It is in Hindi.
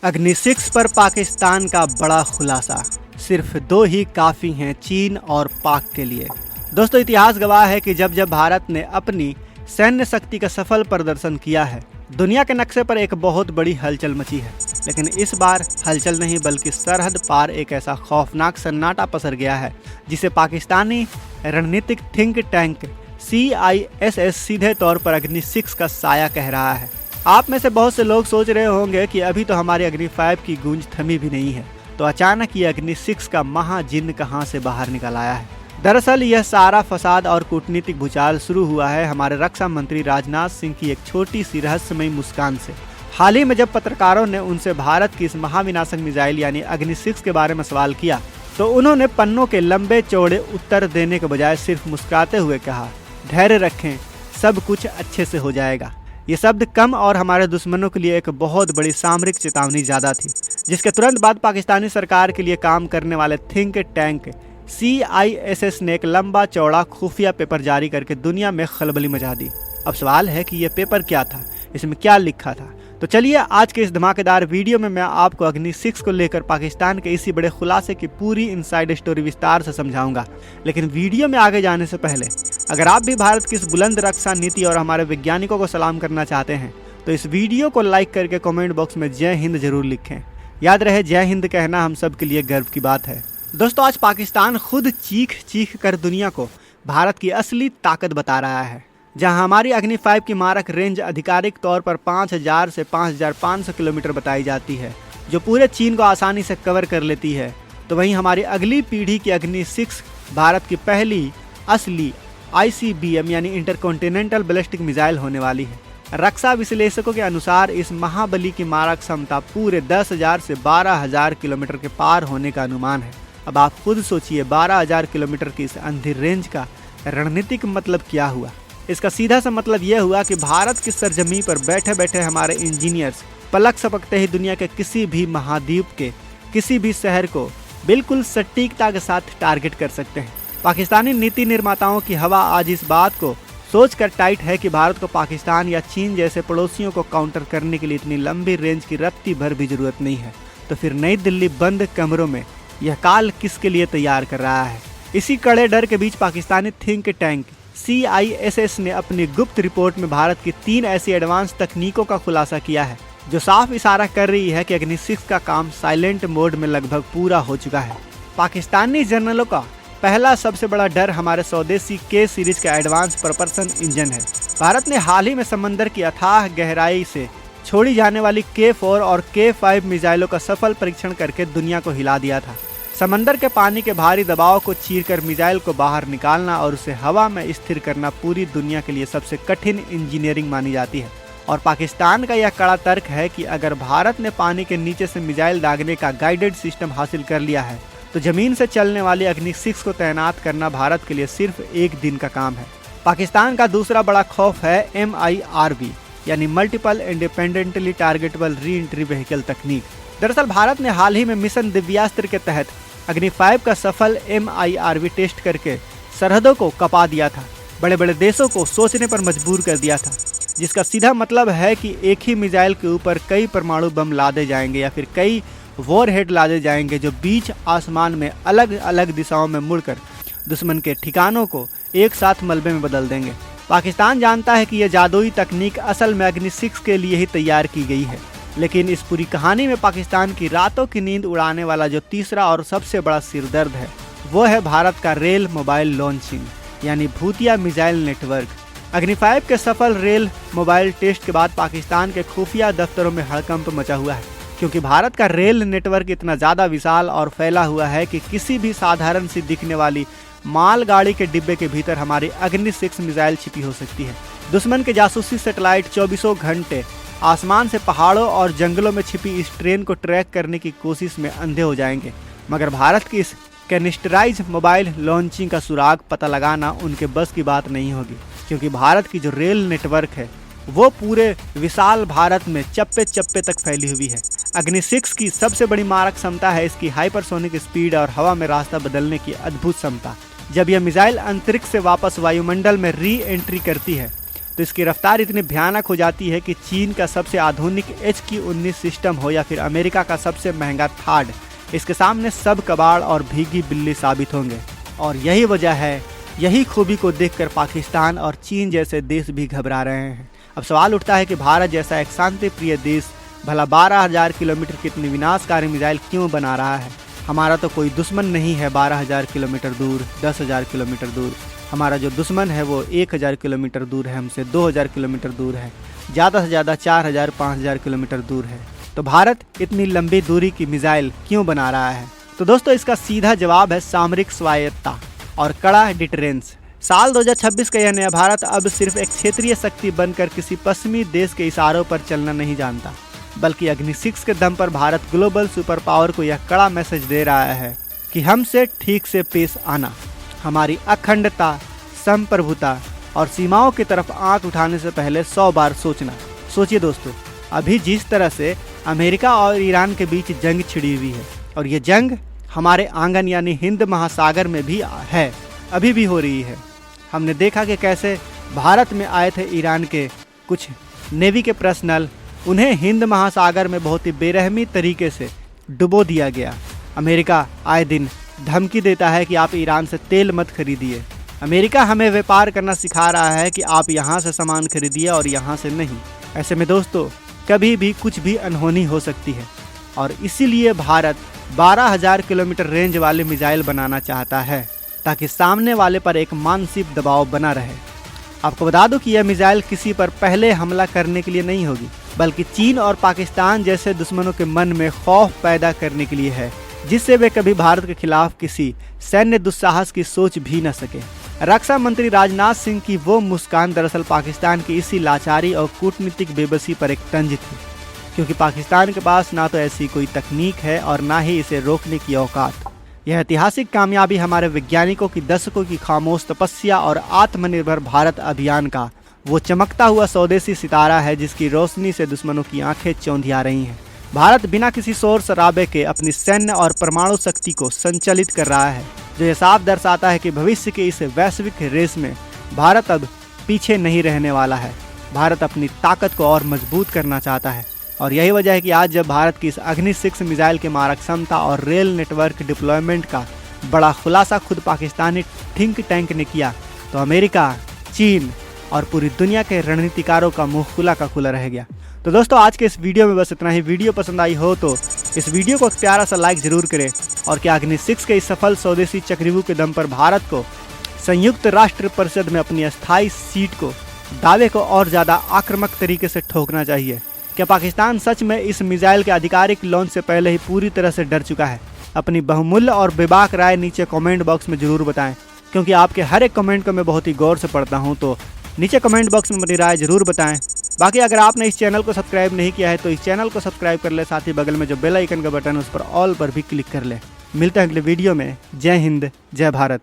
अग्नि 6 पर पाकिस्तान का बड़ा खुलासा। सिर्फ दो ही काफ़ी हैं चीन और पाक के लिए। दोस्तों, इतिहास गवाह है कि जब जब भारत ने अपनी सैन्य शक्ति का सफल प्रदर्शन किया है, दुनिया के नक्शे पर एक बहुत बड़ी हलचल मची है। लेकिन इस बार हलचल नहीं बल्कि सरहद पार एक ऐसा खौफनाक सन्नाटा पसर गया है जिसे पाकिस्तानी रणनीतिक थिंक टैंक CISS सीधे तौर पर अग्नि 6 का साया कह रहा है। आप में से बहुत से लोग सोच रहे होंगे कि अभी तो हमारी अग्नि 5 की गूंज थमी भी नहीं है, तो अचानक ये अग्नि 6 का महाजिन्न कहां से बाहर निकल आया है। दरअसल यह सारा फसाद और कूटनीतिक भूचाल शुरू हुआ है हमारे रक्षा मंत्री राजनाथ सिंह की एक छोटी सी रहस्यमयी मुस्कान से। हाल ही में जब पत्रकारों ने उनसे भारत की इस महाविनाशक मिसाइल यानी अग्नि 6 के बारे में सवाल किया, तो उन्होंने पन्नों के लंबे चौड़े उत्तर देने के बजाय सिर्फ मुस्कुराते हुए कहा, धैर्य रखें, सब कुछ अच्छे से हो जाएगा। ये शब्द कम और हमारे दुश्मनों के लिए एक बहुत बड़ी सामरिक चेतावनी ज़्यादा थी, जिसके तुरंत बाद पाकिस्तानी सरकार के लिए काम करने वाले थिंक टैंक CISS ने एक लंबा चौड़ा खुफिया पेपर जारी करके दुनिया में खलबली मचा दी। अब सवाल है कि यह पेपर क्या था, इसमें क्या लिखा था। तो चलिए आज के इस धमाकेदार वीडियो में मैं आपको अग्नि 6 को लेकर पाकिस्तान के इसी बड़े खुलासे की पूरी इनसाइड स्टोरी विस्तार से समझाऊंगा। लेकिन वीडियो में आगे जाने से पहले अगर आप भी भारत की इस बुलंद रक्षा नीति और हमारे वैज्ञानिकों को सलाम करना चाहते हैं तो इस वीडियो को लाइक करके कमेंट बॉक्स में जय हिंद जरूर लिखें। याद रहे, जय हिंद कहना हम सब के लिए गर्व की बात है। दोस्तों, आज पाकिस्तान खुद चीख चीख कर दुनिया को भारत की असली ताकत बता रहा है। जहां हमारी अग्नि 5 की मारक रेंज आधिकारिक तौर पर 5000 से 5500 किलोमीटर बताई जाती है, जो पूरे चीन को आसानी से कवर कर लेती है, तो वहीं हमारी अगली पीढ़ी की अग्नि 6 भारत की पहली असली ICBM यानी इंटरकॉन्टिनेंटल बैलिस्टिक मिसाइल होने वाली है। रक्षा विश्लेषकों के अनुसार इस महाबली की मारक क्षमता पूरे 10,000 से 12,000 किलोमीटर के पार होने का अनुमान है। अब आप खुद सोचिए, 12,000 किलोमीटर की इस अंधी रेंज का रणनीतिक मतलब क्या हुआ। इसका सीधा सा मतलब यह हुआ कि भारत की सरजमी पर बैठे बैठे हमारे इंजीनियर्स पलक झपकते ही दुनिया के किसी भी महाद्वीप के किसी भी शहर को बिल्कुल सटीकता के साथ टारगेट कर सकते हैं। पाकिस्तानी नीति निर्माताओं की हवा आज इस बात को सोचकर टाइट है कि भारत को पाकिस्तान या चीन जैसे पड़ोसियों को काउंटर करने के लिए इतनी लंबी रेंज की रत्ती भर भी जरूरत नहीं है। तो फिर नई दिल्ली बंद कमरों में यह काल किसके लिए तैयार कर रहा है? इसी कड़े डर के बीच पाकिस्तानी थिंक टैंक CISS ने अपनी गुप्त रिपोर्ट में भारत की 3 ऐसी एडवांस तकनीकों का खुलासा किया है जो साफ इशारा कर रही है कि अग्नि 6 का काम साइलेंट मोड में लगभग पूरा हो चुका है। पाकिस्तानी जर्नलों का पहला सबसे बड़ा डर हमारे स्वदेशी K सीरीज का एडवांस प्रपल्सन इंजन है। भारत ने हाल ही में समंदर की अथाह गहराई से छोड़ी जाने वाली K4 और K5 मिसाइलों का सफल परीक्षण करके दुनिया को हिला दिया था। समंदर के पानी के भारी दबाव को चीरकर मिसाइल को बाहर निकालना और उसे हवा में स्थिर करना पूरी दुनिया के लिए सबसे कठिन इंजीनियरिंग मानी जाती है। और पाकिस्तान का यह कड़ा तर्क है कि अगर भारत ने पानी के नीचे से मिसाइल दागने का गाइडेड सिस्टम हासिल कर लिया है, तो जमीन से चलने वाली अग्नि 6 को तैनात करना भारत के लिए सिर्फ एक दिन का काम है। पाकिस्तान का दूसरा बड़ा खौफ है MIRV यानी multiple independently targetable re entry vehicle तकनीक। दरअसल भारत ने हाल ही में मिशन दिव्यास्त्र के तहत अग्नि 5 का सफल MIRV टेस्ट करके सरहदों को कपा दिया था, बड़े बड़े देशों को सोचने पर मजबूर कर दिया था, जिसका सीधा मतलब है कि एक ही मिसाइल के ऊपर कई परमाणु बम लादे जाएंगे या फिर कई वॉरहेड लादे जाएंगे जो बीच आसमान में अलग अलग दिशाओं में मुड़कर दुश्मन के ठिकानों को एक साथ मलबे में बदल देंगे। पाकिस्तान जानता है कि यह जादुई तकनीक असल में अग्नि 6 के लिए ही तैयार की गई है, लेकिन इस पूरी कहानी में पाकिस्तान की रातों की नींद उड़ाने वाला जो तीसरा और सबसे बड़ा सिरदर्द है, वो है भारत का रेल मोबाइल लॉन्चिंग यानी भूतिया मिसाइल नेटवर्क। अग्नि 5 के सफल रेल मोबाइल टेस्ट के बाद पाकिस्तान के खुफिया दफ्तरों में हड़कंप मचा हुआ है, क्योंकि भारत का रेल नेटवर्क इतना ज़्यादा विशाल और फैला हुआ है कि किसी भी साधारण सी दिखने वाली मालगाड़ी के डिब्बे के भीतर हमारी अग्नि 6 मिसाइल छिपी हो सकती है। दुश्मन के जासूसी सैटेलाइट 24 घंटे आसमान से पहाड़ों और जंगलों में छिपी इस ट्रेन को ट्रैक करने की कोशिश में अंधे हो जाएंगे, मगर भारत की इस कैनिस्टराइज मोबाइल लॉन्चिंग का सुराग पता लगाना उनके बस की बात नहीं होगी, क्योंकि भारत की जो रेल नेटवर्क है वो पूरे विशाल भारत में चप्पे चप्पे तक फैली हुई है। अग्नि 6 की सबसे बड़ी मारक क्षमता है इसकी हाइपरसोनिक स्पीड और हवा में रास्ता बदलने की अद्भुत क्षमता। जब यह मिसाइल अंतरिक्ष से वापस वायुमंडल में री एंट्री करती है तो इसकी रफ्तार इतनी भयानक हो जाती है कि चीन का सबसे आधुनिक HQ-19 सिस्टम हो या फिर अमेरिका का सबसे महंगा थार्ड, इसके सामने सब कबाड़ और भीगी बिल्ली साबित होंगे। और यही वजह है, यही खूबी को देखकर पाकिस्तान और चीन जैसे देश भी घबरा रहे हैं। अब सवाल उठता है कि भारत जैसा एक शांति प्रिय देश भला 12,000 किलोमीटर की इतनी विनाशकारी मिसाइल क्यों बना रहा है। हमारा तो कोई दुश्मन नहीं है 12,000 किलोमीटर दूर, 10,000 किलोमीटर दूर। हमारा जो दुश्मन है वो 1,000 किलोमीटर दूर है, हमसे 2,000 किलोमीटर दूर है, ज़्यादा से ज़्यादा 4,000 5,000 किलोमीटर दूर है। तो भारत इतनी लंबी दूरी की मिसाइल क्यों बना रहा है? तो दोस्तों इसका सीधा जवाब है सामरिक स्वायत्तता और कड़ा डिटरेंस। साल 2026 का यह नया भारत अब सिर्फ एक क्षेत्रीय शक्ति बनकर किसी पश्चिमी देश के इशारों पर चलना नहीं जानता, बल्कि अग्नि 6 के दम पर भारत ग्लोबल सुपर पावर को यह कड़ा मैसेज दे रहा है कि हमसे ठीक से पेश आना, हमारी अखंडता, संप्रभुता और सीमाओं की तरफ आंख उठाने से पहले 100 बार सोचना। सोचिए दोस्तों, अभी जिस तरह से अमेरिका और ईरान के बीच जंग छिड़ी हुई है और ये जंग हमारे आंगन यानी हिंद महासागर में भी है, अभी भी हो रही है। हमने देखा कि कैसे भारत में आए थे ईरान के कुछ नेवी के पर्सनल, उन्हें हिंद महासागर में बहुत ही बेरहमी तरीके से डुबो दिया गया। अमेरिका आए दिन धमकी देता है कि आप ईरान से तेल मत खरीदिए। अमेरिका हमें व्यापार करना सिखा रहा है कि आप यहाँ से सामान खरीदिए और यहाँ से नहीं। ऐसे में दोस्तों कभी भी कुछ भी अनहोनी हो सकती है और इसीलिए भारत 12,000 किलोमीटर रेंज वाले मिसाइल बनाना चाहता है ताकि सामने वाले पर एक मानसिक दबाव बना रहे। आपको बता दूं कि यह मिसाइल किसी पर पहले हमला करने के लिए नहीं होगी, बल्कि चीन और पाकिस्तान जैसे दुश्मनों के मन में खौफ पैदा करने के लिए है, जिससे वे कभी भारत के खिलाफ किसी सैन्य दुस्साहस की सोच भी न सके। रक्षा मंत्री राजनाथ सिंह की वो मुस्कान दरअसल पाकिस्तान की इसी लाचारी और कूटनीतिक बेबसी पर एक तंज थी, क्योंकि पाकिस्तान के पास ना तो ऐसी कोई तकनीक है और ना ही इसे रोकने की औकात। यह ऐतिहासिक कामयाबी हमारे वैज्ञानिकों की दशकों की खामोश तपस्या और आत्मनिर्भर भारत अभियान का वो चमकता हुआ स्वदेशी सितारा है जिसकी रोशनी से दुश्मनों की आंखें चौंधिया रही हैं। भारत बिना किसी शोर शराबे के अपनी सैन्य और परमाणु शक्ति को संचालित कर रहा है, जो यह साफ दर्शाता है कि भविष्य के इस वैश्विक रेस में भारत अब पीछे नहीं रहने वाला है। भारत अपनी ताकत को और मजबूत करना चाहता है और यही वजह है कि आज जब भारत की इस अग्नि 6 मिसाइल के मारक क्षमता और रेल नेटवर्क डिप्लॉयमेंट का बड़ा खुलासा खुद पाकिस्तानी थिंक टैंक ने किया, तो अमेरिका, चीन और पूरी दुनिया के रणनीतिकारों का मुंह खुला का खुला रह गया। तो दोस्तों आज के इस वीडियो में बस इतना ही। वीडियो पसंद आई हो तो इस वीडियो को एक प्यारा सा लाइक जरूर करें और क्या अग्नि 6 के इस सफल स्वदेशी चक्रव्यूह के दम पर भारत को संयुक्त राष्ट्र परिषद में अपनी अस्थायी सीट को दावे को और ज़्यादा आक्रामक तरीके से ठोकना चाहिए। क्या पाकिस्तान सच में इस मिसाइल के आधिकारिक लॉन्च से पहले ही पूरी तरह से डर चुका है? अपनी बहुमूल्य और बेबाक राय नीचे कमेंट बॉक्स में जरूर बताएं, क्योंकि आपके हर एक कमेंट को मैं बहुत ही गौर से पढ़ता हूं। तो नीचे कमेंट बॉक्स में अपनी राय जरूर बताएं। बाकी अगर आपने इस चैनल को सब्सक्राइब नहीं किया है तो इस चैनल को सब्सक्राइब कर ले, साथ ही बगल में जो बेल आइकन का बटन है उस पर ऑल पर भी क्लिक कर ले। मिलते हैं अगले वीडियो में। जय हिंद, जय भारत।